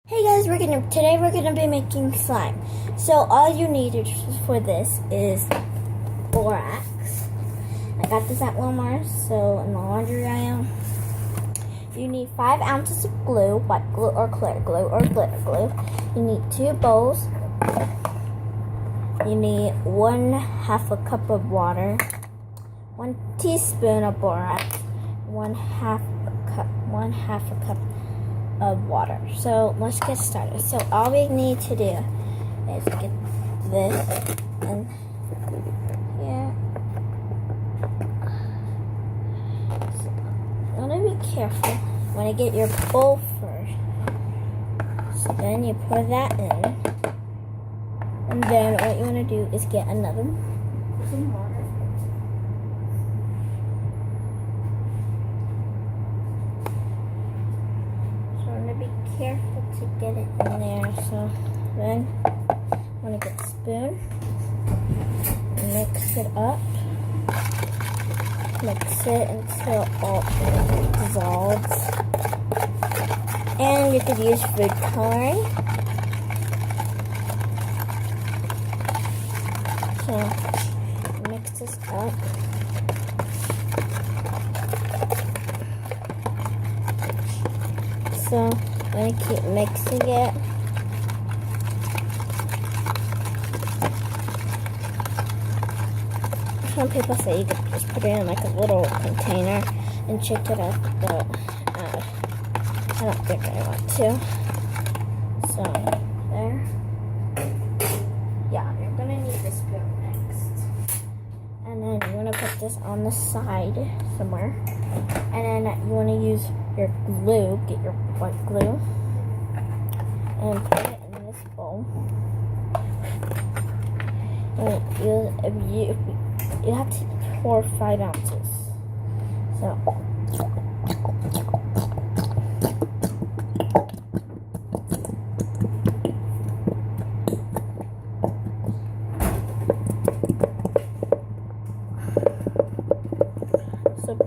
Hey guys, today we're gonna be making slime. So all you need for this is borax. I got this at Walmart, so in the laundry aisle. You need 5 ounces of glue, white glue or clear glue or glitter glue. You need 2 bowls. You need 1/2 a cup of water, 1 teaspoon of borax, 1/2 a cup of water. So let's get started. So all we need to do is get this and here. So you want to be careful. You want to get your bowl first. So then you pour that in, and then what you want to do is get some water. Be careful to get it in there. So then I'm gonna get a spoon, mix it up, mix it until all dissolves. And you could use food coloring. So mix this up. So I'm going to keep mixing it. Some people say you could just put it in like a little container and shake it up, but I don't think I want to. So there. Yeah, you're going to need the spoon next. And then you want to put this on the side somewhere. And then you want to use your glue, get your white glue, and put it in this bowl. And you have to pour 5 ounces. So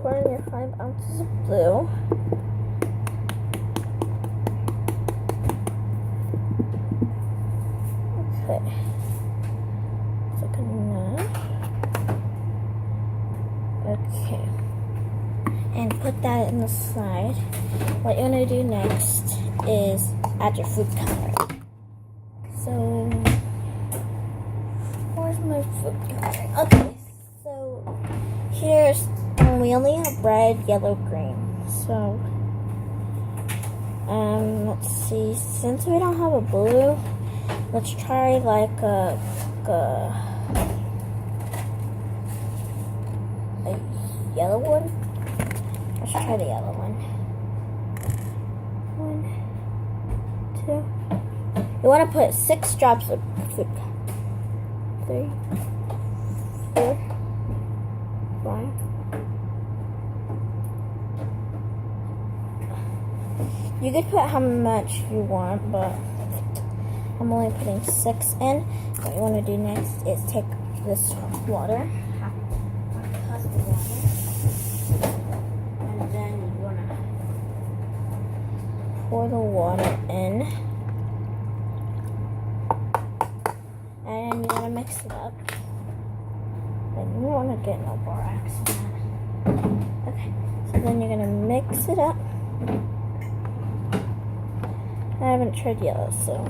pour in your 5 ounces of glue. Okay. It's looking nice. Okay. And put that in the side. What you're gonna do next is add your food coloring. So where's my food coloring? Okay, so here's we only have red, yellow, green. So let's see. Since we don't have a blue, let's try like a yellow one. Let's try the yellow one. 1, 2. You want to put 6 drops of food. 3, 4, 5. You could put how much you want, but I'm only putting 6 in. What you want to do next is take this water, half cup of water, and then you want to pour the water in, and you want to mix it up. And you don't want to get no borax in that. Okay, so then you're going to mix it up. I haven't tried yellow, so.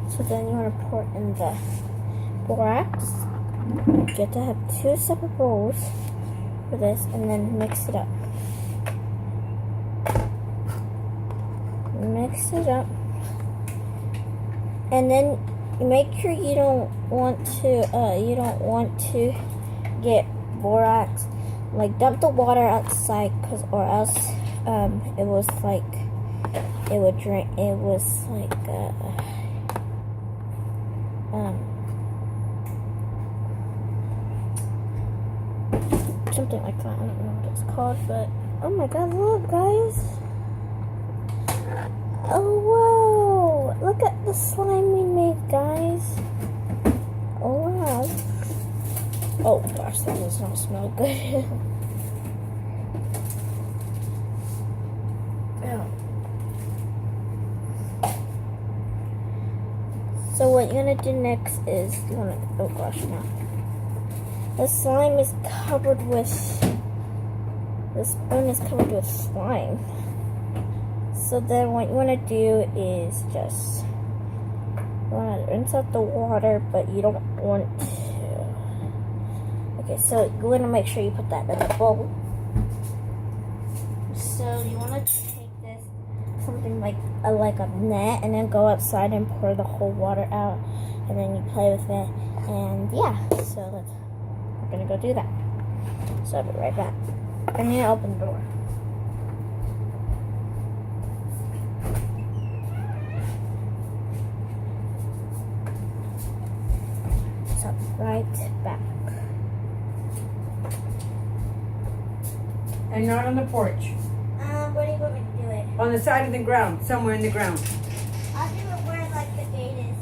So then you want to pour in the borax. You have to have 2 separate bowls for this, and then mix it up. Mix it up. And then make sure you don't want to get borax. Like dump the water outside, or else it was like something like that. I don't know what it's called, but oh my god, look guys. Oh whoa, look at the slime we made, guys. Oh wow. Oh gosh, that does not smell good. So what you're gonna do next is oh gosh, no. The slime is covered with, the spoon is covered with slime. So then what you wanna do is just, you wanna rinse out the water, but you don't want to. Okay, so you wanna make sure you put that in the bowl. So you wanna take this, something like a net, and then go outside and pour the whole water out, and then you play with it, and yeah, so we're gonna go do that. So I'll be right back. I'm gonna open the door. So right back. And not on the porch. Where do you want me to do it? On the side of the ground, somewhere in the ground. I'll do it where the gate is.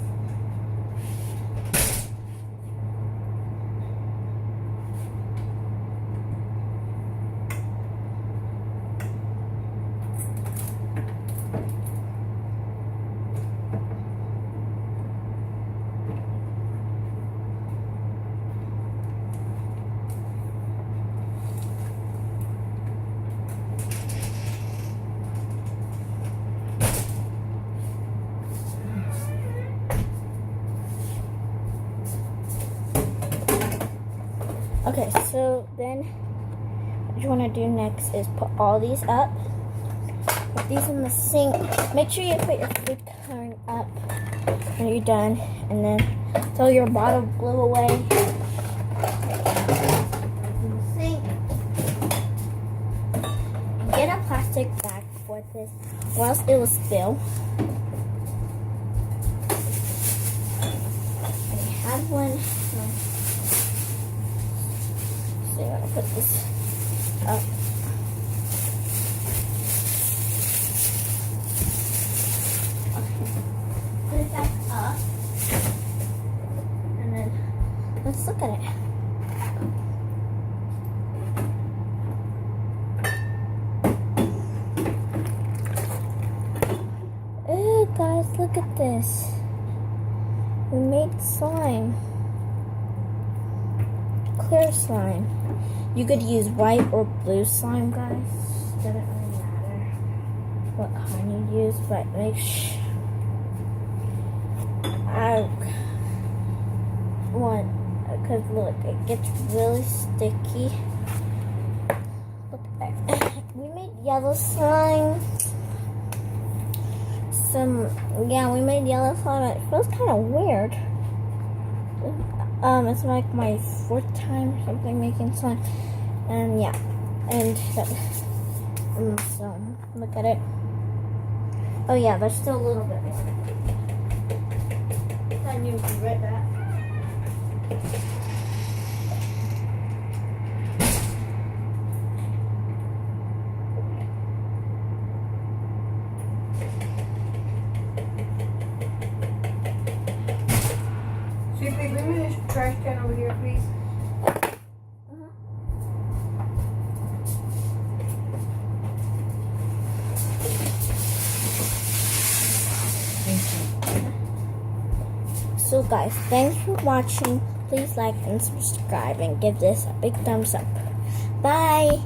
Okay, so then what you want to do next is put all these up. Put these in the sink. Make sure you put your food coloring up when you're done, and then throw your bottle of glue away. In the sink. Get a plastic bag for this, or else it will spill. I have one. So I'm gonna put this up. Okay. Put it back up. And then let's look at it. Ew, guys, look at this. We made slime. Clear slime. You could use white or blue slime, guys. Doesn't really matter what kind you use, but make sure. I want, because look, it gets really sticky. Look at that. We made yellow slime. We made yellow slime. It feels kind of weird. It's like my 4th time or something making slime, and yeah, and that, so look at it. Oh yeah, there's still a little bit more. And you can right back. Sweetie, bring me this trash can over here, please. Thank you. So guys, thanks for watching. Please like and subscribe and give this a big thumbs up. Bye!